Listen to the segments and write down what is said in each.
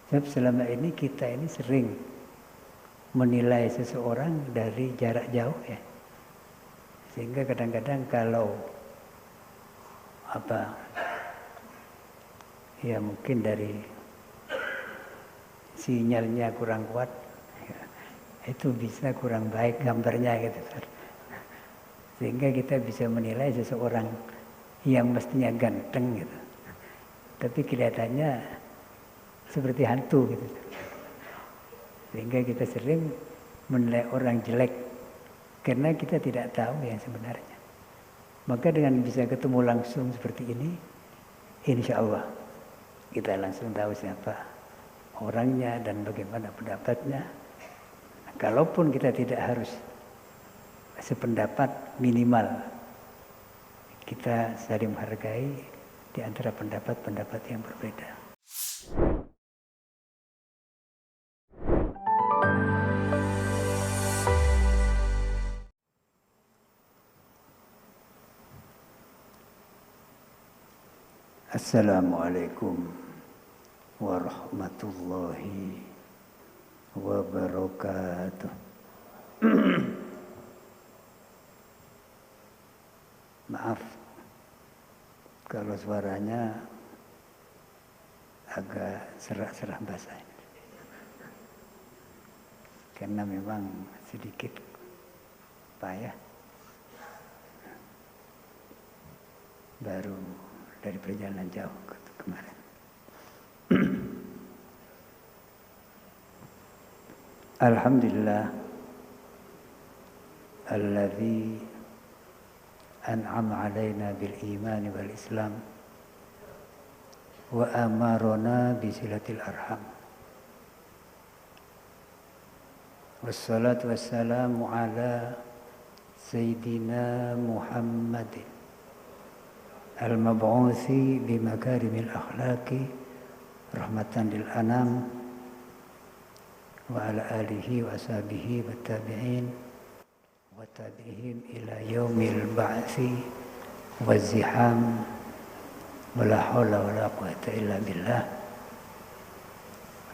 Sebab selama ini kita ini sering menilai seseorang dari jarak jauh ya. Sehingga kadang-kadang kalau ya mungkin dari sinyalnya kurang kuat, ya, itu bisa kurang baik gambarnya gitu. Sehingga kita bisa menilai seseorang yang mestinya ganteng gitu, tapi kelihatannya seperti hantu gitu. Sehingga kita sering menilai orang jelek karena kita tidak tahu yang sebenarnya. Maka dengan bisa ketemu langsung seperti ini, insya Allah kita langsung tahu siapa orangnya dan bagaimana pendapatnya. Kalaupun kita tidak harus sependapat, minimal kita saling menghargai di antara pendapat-pendapat yang berbeda. Assalamualaikum warahmatullahi wabarakatuh. Maaf kalau suaranya agak serak-serak basah ini. Karena memang sedikit payah. Baru dari perjalanan jauh kemarin. Alhamdulillah alladzi an'ama 'alaina bil iman wal islam wa amarona bi silatil arham. Wassalatu wassalamu ala sayyidina Muhammadin al-mab'uthi bi makarimil akhlaqi rahmatan lil anam wa ala alihi wa ashabihi wa tabi'in wa tabi'ihim ila yaumil ba'thi wa ziham wa la hawla wa la quwwata illa billah.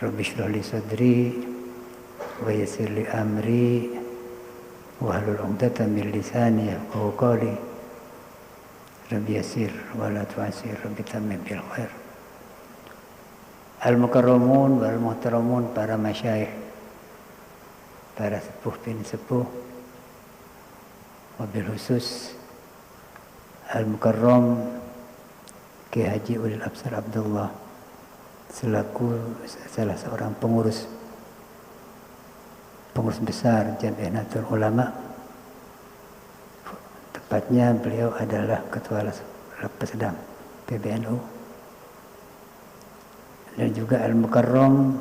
Rabbi shrah li sadri wa yassir li amri wa hlul 'uqdatam min lisani yafqahu qawli. Rabbi yasir wa la tu'asir, Rabbi tammim bil khair. Al-mukarramun wal muhtaramun, para masyayikh, para sepuh bin sepuh, wabil khusus Al-Mukarram Ki Haji Ulil Absar Abdullah selaku salah seorang pengurus besar Jamiah Nahdlatul Ulama. Tepatnya beliau adalah Ketua Lapsdam PBNU. Dan juga Al-Mukarram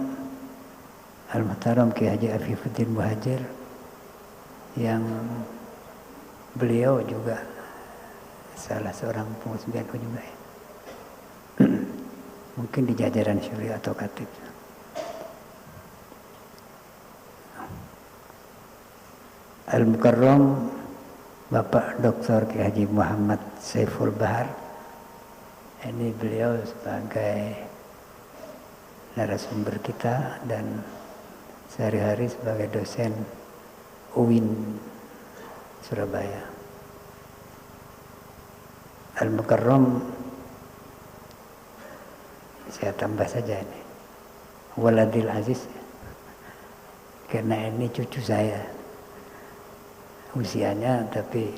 Al-Muhtaram Ki Haji Afifuddin Muhajir, yang beliau juga salah seorang pengurus PBNU juga ya. Mungkin di jajaran syuriah atau khatib. Al-Mukarram Bapak Dr. Ki Haji Muhammad Saiful Bahar. Ini beliau sebagai narasumber kita dan sehari-hari sebagai dosen UIN Surabaya. Al-Mukarram, saya tambah saja ini, Waladil Aziz, karena ini cucu saya usianya, tapi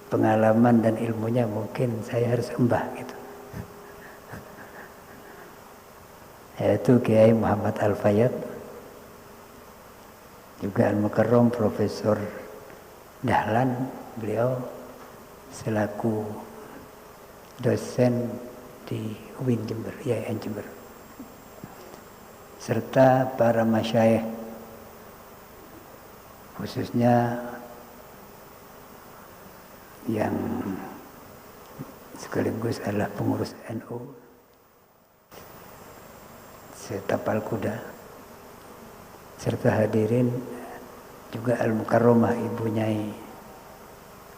pengalaman dan ilmunya mungkin saya harus embah gitu. Yaitu Kiai Muhammad Al-Fayyad, juga Al-Mukarram Profesor Dahlan, beliau selaku dosen di UIN Jember, IAIN Jember, serta para masyayikh, khususnya yang sekaligus adalah pengurus NU setapal kuda, serta hadirin juga Al-Mukarramah Ibu Nyai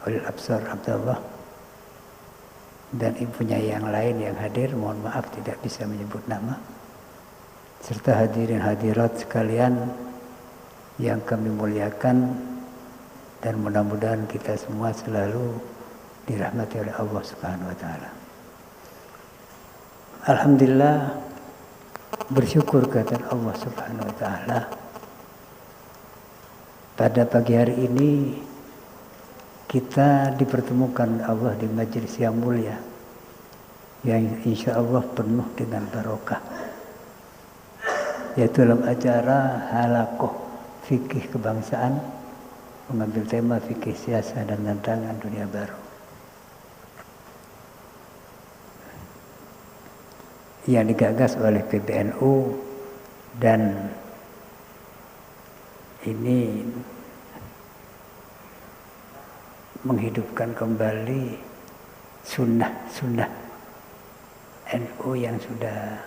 Ulil Absar Abdullah dan Ibu Nyai yang lain yang hadir. Mohon maaf tidak bisa menyebut nama. serta hadirin hadirat sekalian yang kami muliakan, dan mudah-mudahan kita semua selalu dirahmati oleh Allah Subhanahu wa taala. Alhamdulillah, bersyukur kepada Allah Subhanahu wa taala. Pada pagi hari ini kita dipertemukan Allah di majelis yang mulia, yang insya Allah penuh dengan barokah, yaitu dalam acara Halaqah Fikih Kebangsaan, mengambil tema fikih siasa dan tantangan dunia baru, yang digagas oleh PBNU, dan ini menghidupkan kembali sunnah NU yang sudah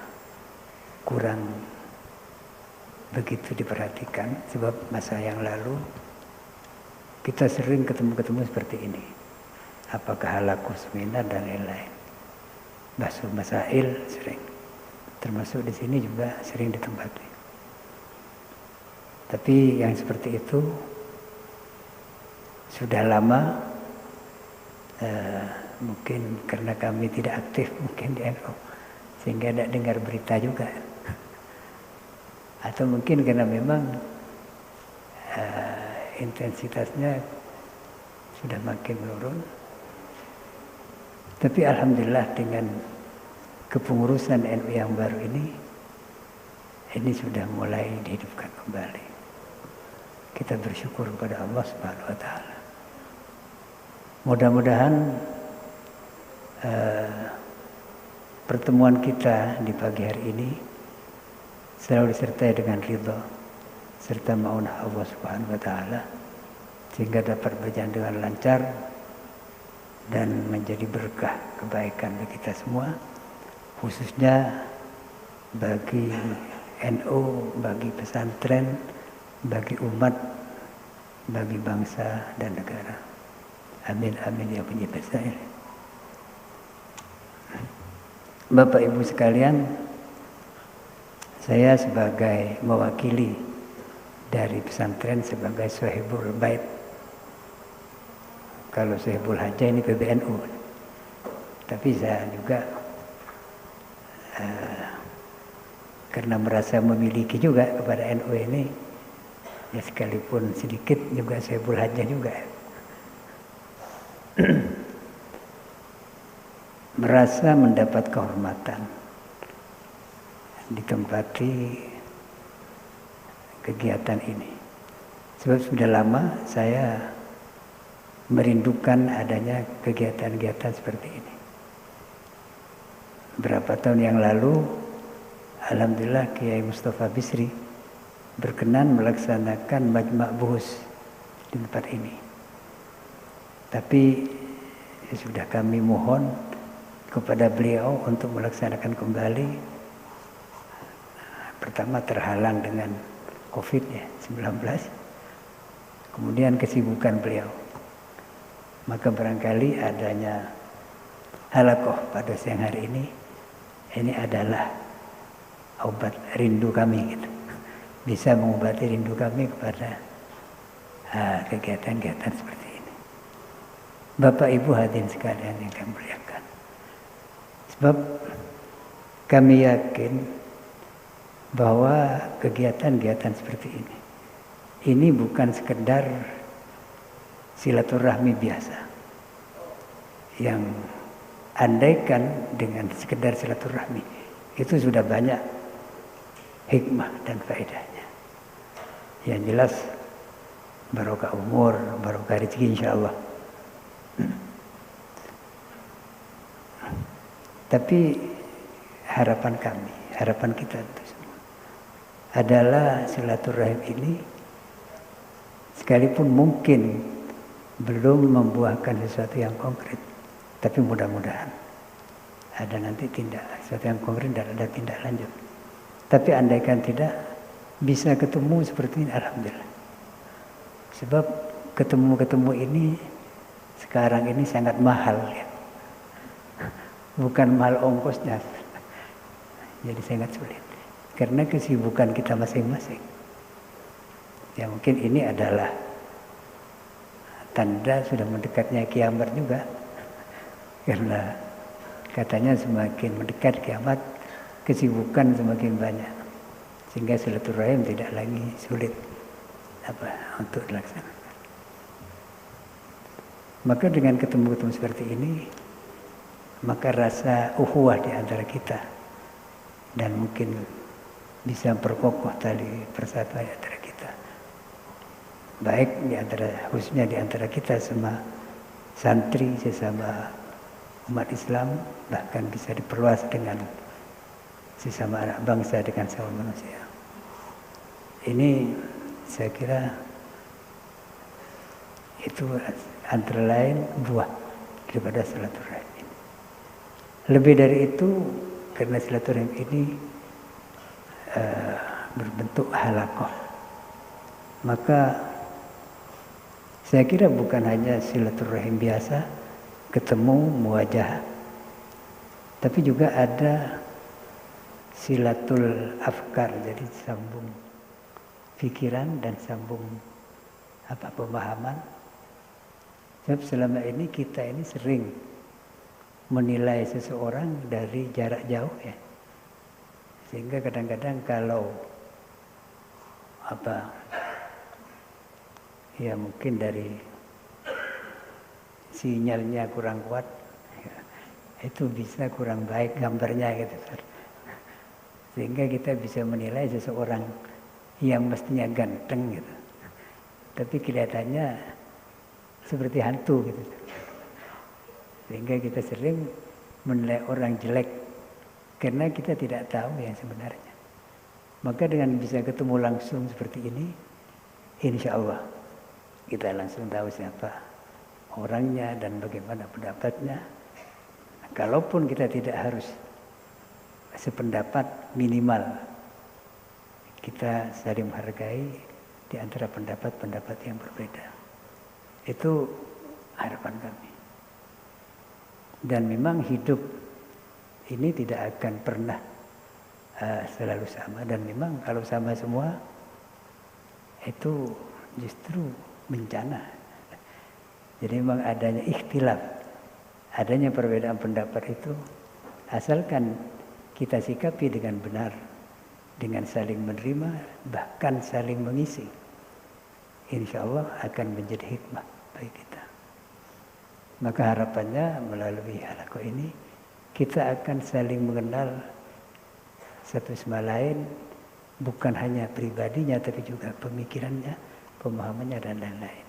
kurang begitu diperhatikan, sebab masa yang lalu kita sering ketemu seperti ini, apakah halaqah seminar dan lain-lain, bahas masail sering, termasuk di sini juga sering ditempati. Tapi yang seperti itu sudah lama, mungkin karena kami tidak aktif mungkin di NU, sehingga tidak dengar berita juga, atau mungkin karena memang intensitasnya sudah makin menurun. Tapi alhamdulillah dengan kepengurusan NU yang baru ini sudah mulai dihidupkan kembali. Kita bersyukur kepada Allah Subhanahu wa taala. Mudah-mudahan pertemuan kita di pagi hari ini selalu disertai dengan ridha serta maunah Allah Subhanahu wa taala, sehingga dapat berjalan dengan lancar dan menjadi berkah kebaikan bagi kita semua, khususnya bagi NU, bagi pesantren, bagi umat, bagi bangsa dan negara. Amin amin ya punya besar. Bapak Ibu sekalian, saya sebagai mewakili dari pesantren sebagai Sohibul Bait. Kalau Sohibul Haja ini PBNU, tapi saya juga karena merasa memiliki juga kepada NU ini, ya sekalipun sedikit juga Sohibul Haja juga. Merasa mendapat kehormatan ditempati kegiatan ini, sebab sudah lama saya merindukan adanya kegiatan-kegiatan seperti ini. Berapa tahun yang lalu, alhamdulillah Kiai Mustafa Bisri berkenan melaksanakan majma' buhus di tempat ini. Tapi sudah kami mohon kepada beliau untuk melaksanakan kembali. Pertama terhalang dengan COVID-19, kemudian kesibukan beliau. Maka barangkali adanya halaqah pada siang hari ini adalah obat rindu kami, gitu. Bisa mengobati rindu kami kepada kegiatan-kegiatan seperti ini. Bapak Ibu hadirin sekalian yang kami muliakan, sebab kami yakin bahwa kegiatan-kegiatan seperti ini bukan sekedar silaturahmi biasa, yang andaikan dengan sekedar silaturahmi itu sudah banyak hikmah dan faedahnya. Yang jelas barokah umur, barokah rezeki insyaallah. Tapi harapan kami, harapan kita itu semua adalah silaturahim ini, sekalipun mungkin belum membuahkan sesuatu yang konkret, tapi mudah-mudahan ada nanti sesuatu yang konkret dan ada tindak lanjut. Tapi andaikan tidak bisa ketemu seperti ini, alhamdulillah. Sebab ketemu ini sekarang ini sangat mahal, ya. Bukan mahal ongkosnya, jadi sangat sulit. karena kesibukan kita masing-masing. Ya mungkin ini adalah tanda sudah mendekatnya kiamat juga, karena katanya semakin mendekat kiamat kesibukan semakin banyak, sehingga silaturahim tidak lagi sulit untuk dilaksanakan. Maka dengan ketemu-ketemu seperti ini, maka rasa ukhuwah di antara kita dan mungkin bisa memperkokoh tali persatuan di antara kita. Baik di antara, khususnya di antara kita sama santri, sesama umat Islam, bahkan bisa diperluas dengan sesama anak bangsa, dengan sesama manusia. Ini saya kira itu antara lain buah daripada silaturahim ini. Lebih dari itu, karena silaturahim ini berbentuk halaqah, maka saya kira bukan hanya silaturahim biasa, ketemu muwajah, tapi juga ada silatul afkar, jadi sambung pikiran dan sambung pemahaman. Sebab selama ini kita ini sering menilai seseorang dari jarak jauh ya, sehingga kadang-kadang kalau ya mungkin dari sinyalnya kurang kuat, ya, itu bisa kurang baik gambarnya gitu, sehingga kita bisa menilai seseorang yang mestinya ganteng gitu, tapi kelihatannya seperti hantu gitu, sehingga kita sering menilai orang jelek karena kita tidak tahu yang sebenarnya. Maka dengan bisa ketemu langsung seperti ini, insya Allah kita langsung tahu siapa orangnya dan bagaimana pendapatnya. Kalaupun kita tidak harus sependapat, minimal kita saling menghargai di antara pendapat-pendapat yang berbeda. Itu harapan kami. Dan memang hidup ini tidak akan pernah selalu sama. Dan memang kalau sama semua, itu justru bencana. Jadi memang adanya ikhtilaf, adanya perbedaan pendapat itu, asalkan kita sikapi dengan benar, dengan saling menerima, bahkan saling mengisi, insya Allah akan menjadi hikmah bagi kita. Maka harapannya melalui halaqah ini kita akan saling mengenal satu sama lain, bukan hanya pribadinya tapi juga pemikirannya, pemahamannya dan lain-lain.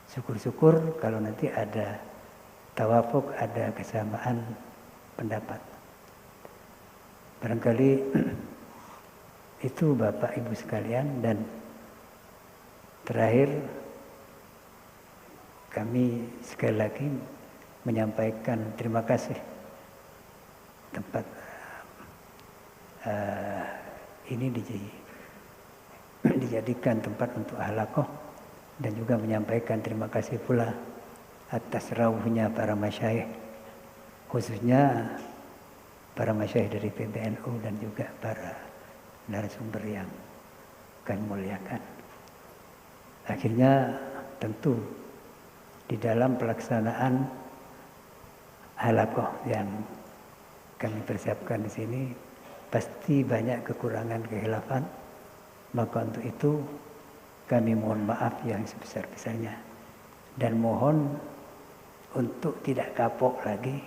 Syukur-syukur kalau nanti ada tawafuk, ada kesamaan pendapat. Barangkali itu Bapak Ibu sekalian. Dan terakhir kami sekali lagi menyampaikan terima kasih tempat ini dijadikan tempat untuk halaqah, dan juga menyampaikan terima kasih pula atas rawuhnya para masyayikh, khususnya para masyayikh dari PBNU dan juga para narasumber yang kami muliakan. Akhirnya tentu di dalam pelaksanaan halaqah yang kami persiapkan di sini pasti banyak kekurangan, kehilafan. Maka untuk itu kami mohon maaf yang sebesar-besarnya, dan mohon untuk tidak kapok lagi.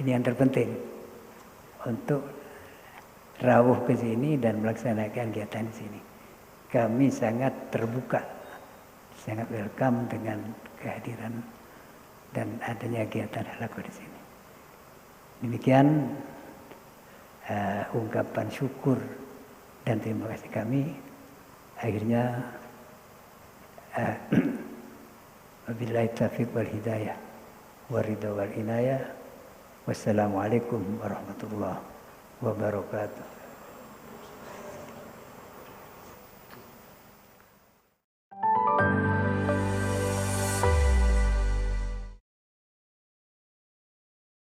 Ini yang terpenting, untuk rawuh ke sini dan melaksanakan kegiatan di sini. Kami sangat terbuka, sangat welcome dengan kehadiran dan adanya kegiatan halaqah di sini. Demikian ungkapan syukur dan terima kasih kami. Akhirnya wabillahi taufiq wal hidayah waridha wal inayah. Wassalamualaikum warahmatullahi wabarakatuh.